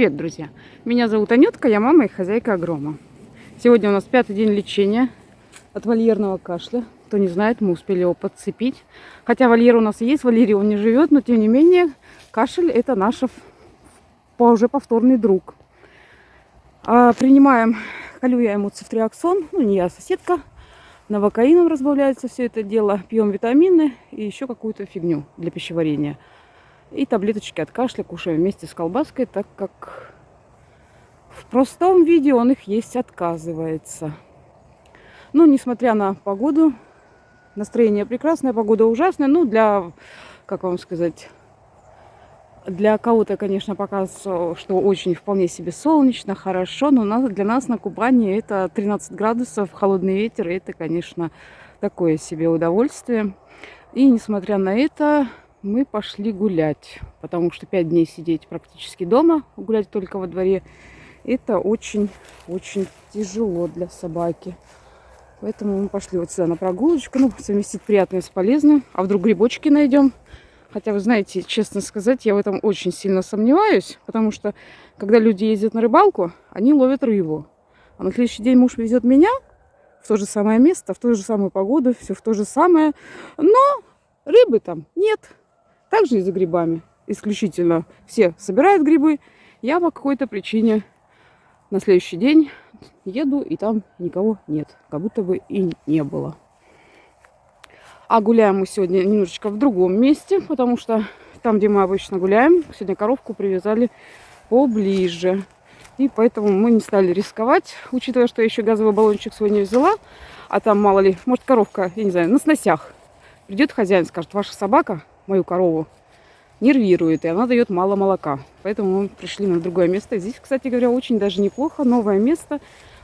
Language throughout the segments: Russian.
Привет, друзья! Меня зовут Анютка, я мама и хозяйка агрома. Сегодня у нас 5-й день лечения от вольерного кашля. Кто не знает, мы успели его подцепить. Хотя вольер у нас есть, в вольере он не живет, но тем не менее кашель – это наш уже повторный друг. Принимаем, колю я ему цифтриаксон, не я, а соседка. Новокаином разбавляется все это дело. Пьем витамины и еще какую-то фигню для пищеварения. И таблеточки от кашля кушаем вместе с колбаской, так как в простом виде он их есть отказывается. Но несмотря на погоду, настроение прекрасное, погода ужасная. Для, как вам сказать, для кого-то, конечно, показывается, что очень вполне себе солнечно, хорошо. Но для нас на Кубани это 13 градусов, холодный ветер. И это, конечно, такое себе удовольствие. И несмотря на это, мы пошли гулять, потому что 5 дней сидеть практически дома, гулять только во дворе, это очень-очень тяжело для собаки. Поэтому мы пошли вот сюда на прогулочку, совместить приятное с полезным. А вдруг грибочки найдем? Хотя, вы знаете, честно сказать, я в этом очень сильно сомневаюсь, потому что, когда люди ездят на рыбалку, они ловят рыбу. А на следующий день муж везет меня в то же самое место, в ту же самую погоду, все в то же самое, но рыбы там нет. Также и за грибами. Исключительно все собирают грибы. Я по какой-то причине на следующий день еду, и там никого нет. Как будто бы и не было. А гуляем мы сегодня немножечко в другом месте, потому что там, где мы обычно гуляем, сегодня коровку привязали поближе. И поэтому мы не стали рисковать, учитывая, что я еще газовый баллончик свой не взяла. А там, мало ли, может, коровка, я не знаю, на сносях. Придет хозяин, скажет: ваша собака мою корову нервирует, и она дает мало молока. Поэтому мы пришли на другое место. Здесь, кстати говоря, очень даже неплохо. Новое место.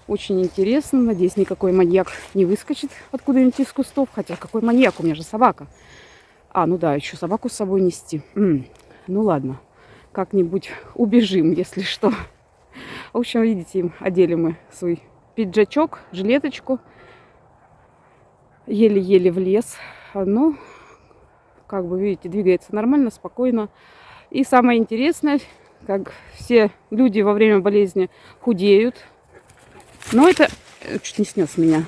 Очень интересно. Надеюсь, никакой маньяк не выскочит откуда-нибудь из кустов. Хотя какой маньяк? У меня же собака. Еще собаку с собой нести. Ладно. Как-нибудь убежим, если что. В общем, видите, одели мы свой пиджачок, жилеточку. Еле-еле в лес. Как бы, видите, двигается нормально, спокойно. И самое интересное, как все люди во время болезни худеют. Но это... Чуть не снес меня.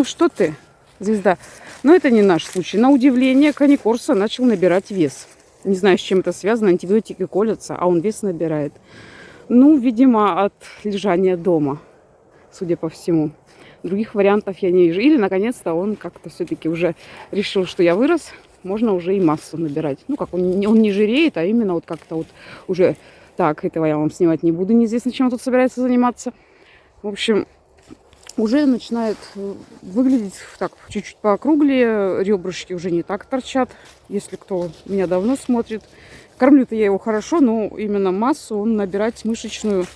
Что ты, звезда? Но это не наш случай. На удивление, Каникорса начал набирать вес. Не знаю, с чем это связано. Антибиотики колятся, а он вес набирает. Видимо, от лежания дома, судя по всему. Других вариантов я не вижу. Или, наконец-то, он как-то все-таки уже решил, что я вырос. Можно уже и массу набирать. Он не жиреет, а именно как-то уже... Так, этого я вам снимать не буду. Неизвестно, чем он тут собирается заниматься. В общем, уже начинает выглядеть так, чуть-чуть поокруглее. Ребрышки уже не так торчат, если кто меня давно смотрит. Кормлю-то я его хорошо, но именно массу он набирать мышечную,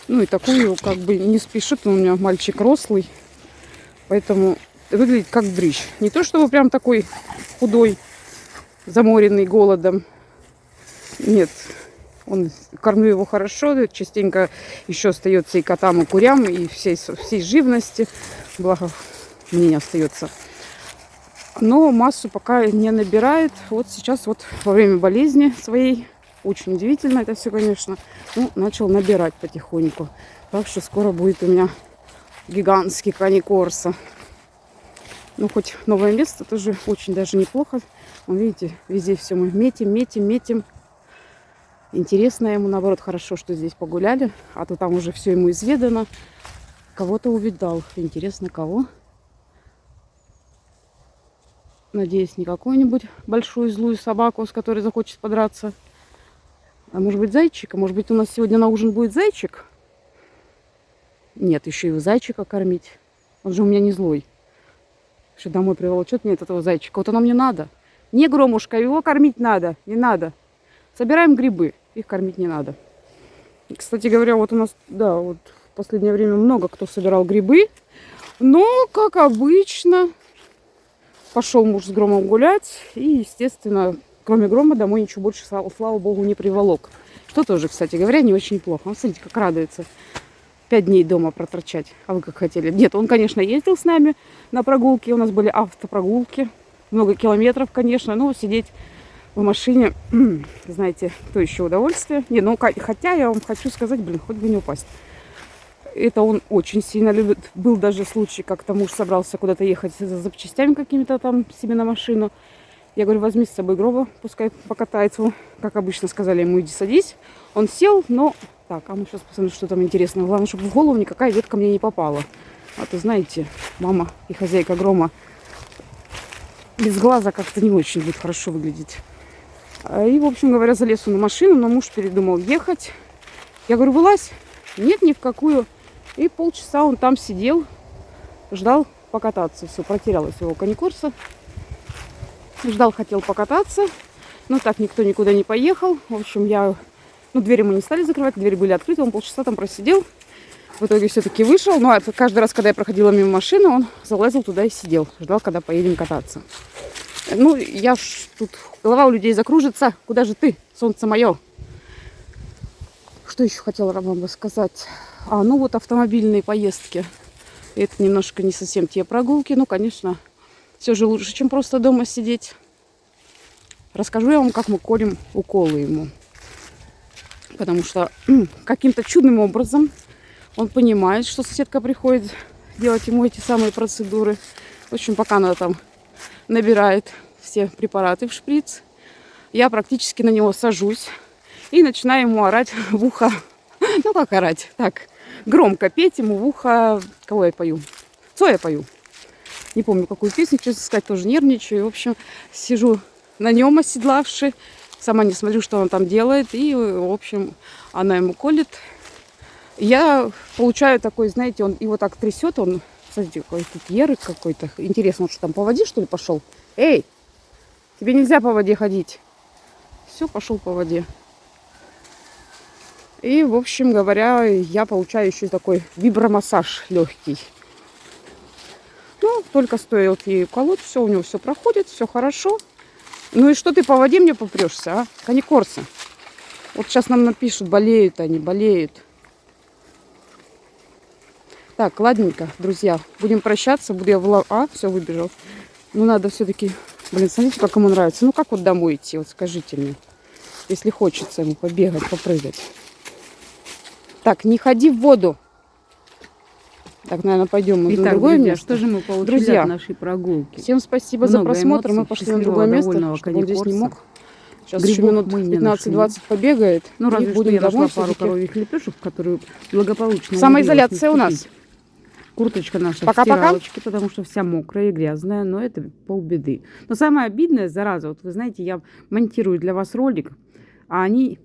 и такую как бы не спешит. Он у меня мальчик рослый, поэтому выглядит как дрыщ. Не то чтобы прям такой худой, заморенный голодом. Нет, кормлю его хорошо, частенько еще остается и котам, и курям, и всей живности. Благо, мне не остается. Но массу пока не набирает. Сейчас во время болезни своей, очень удивительно это все, конечно, начал набирать потихоньку. Так что скоро будет у меня гигантский Каникорса. Хоть новое место тоже очень даже неплохо. Видите, везде все мы метим. Интересно ему, наоборот, хорошо, что здесь погуляли. А то там уже все ему изведано. Кого-то увидал. Интересно, кого? Надеюсь, не какую-нибудь большую злую собаку, с которой захочет подраться. А может быть, зайчика? Может быть, у нас сегодня на ужин будет зайчик? Нет, еще и зайчика кормить. Он же у меня не злой. Что домой приволочет мне этого зайчика. Оно мне надо. Не, Громушка, его кормить надо. Не надо. Собираем грибы. Их кормить не надо. И, кстати говоря, у нас, в последнее время много кто собирал грибы. Но, как обычно, пошел муж с Громом гулять. И, естественно, кроме Грома домой ничего больше, слава богу, не приволок. Что тоже, кстати говоря, не очень плохо. Смотрите, как радуется. 5 дней дома проторчать. А вы как хотели? Нет, он, конечно, ездил с нами на прогулки. У нас были автопрогулки. Много километров, конечно. Но сидеть в машине, знаете, то еще удовольствие. Не, ну хотя я вам хочу сказать, блин, хоть бы не упасть. Это он очень сильно любит. Был даже случай, как-то муж собрался куда-то ехать за запчастями какими-то там себе на машину. Я говорю, возьми с собой Гроба, пускай покатается. Как обычно сказали ему, иди садись. Он сел, но... Так, а мы сейчас посмотрим, что там интересного. Главное, чтобы в голову никакая ветка мне не попала. А то, знаете, мама и хозяйка Грома без глаза как-то не очень будет хорошо выглядеть. И, в общем говоря, залез он на машину, но муж передумал ехать. Я говорю, вылазь. Нет, ни в какую. И полчаса он там сидел, ждал покататься. Все, протерялась его конекурса. Ждал, хотел покататься. Но так никто никуда не поехал. В общем, ну, двери мы не стали закрывать, двери были открыты. Он полчаса там просидел. В итоге все-таки вышел. Ну, а каждый раз, когда я проходила мимо машины, он залазил туда и сидел. Ждал, когда поедем кататься. Ну, тут голова у людей закружится. Куда же ты, солнце мое? Что еще хотела вам рассказать? Ну вот автомобильные поездки. Это немножко не совсем те прогулки. Ну, конечно, все же лучше, чем просто дома сидеть. Расскажу я вам, как мы колем уколы ему. Потому что каким-то чудным образом он понимает, что соседка приходит делать ему эти самые процедуры. В общем, пока она там набирает все препараты в шприц, я практически на него сажусь и начинаю ему орать в ухо. Ну, как орать? Так, громко петь ему в ухо. Кого я пою? Цоя пою. Не помню, какую песню, честно сказать, тоже нервничаю. В общем, сижу на нем оседлавши. Сама не смотрю, что он там делает. И, в общем, она ему колет. Я получаю такой, знаете, он его так трясет. Он, смотрите, какой-то ерык какой-то. Интересно, он что там по воде, что ли, пошел? Эй, тебе нельзя по воде ходить. Все, пошел по воде. И, в общем говоря, я получаю еще такой вибромассаж легкий. Ну, только стоит ей уколоть, все, у него все проходит, все хорошо. Ну и что ты по воде мне попрешься, а? Каникорса. Вот сейчас нам напишут, болеют они, болеют. Так, ладненько, друзья, будем прощаться. Буду я все, выбежал. Ну, надо все-таки... Блин, смотрите, как ему нравится. Ну, как вот домой идти, вот скажите мне. Если хочется ему побегать, попрыгать. Так, не ходи в воду. Так, наверное, пойдем мы в другое друзья, место. Что же мы получили от нашей прогулки? Всем спасибо за просмотр. Мы пошли на другое место, чтобы он здесь не мог. Сейчас еще минут 15-20 побегает. Ну, разве и что будем я нашла домой пару коровьих лепешек, которые благополучно... Самоизоляция у нас. Курточка наша Пока-пока. в стиралочке, потому что вся мокрая и грязная, но это полбеды. Но самое обидное, зараза, вот вы знаете, я монтирую для вас ролик, а они,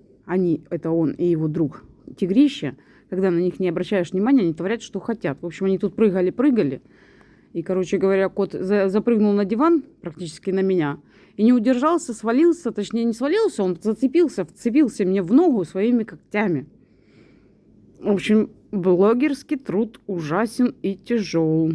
это он и его друг Тигрище, когда на них не обращаешь внимания, они творят, что хотят. В общем, они тут прыгали. И, короче говоря, кот запрыгнул на диван, практически на меня, и не удержался, свалился, точнее, не свалился, он вцепился мне в ногу своими когтями. В общем, блогерский труд ужасен и тяжел.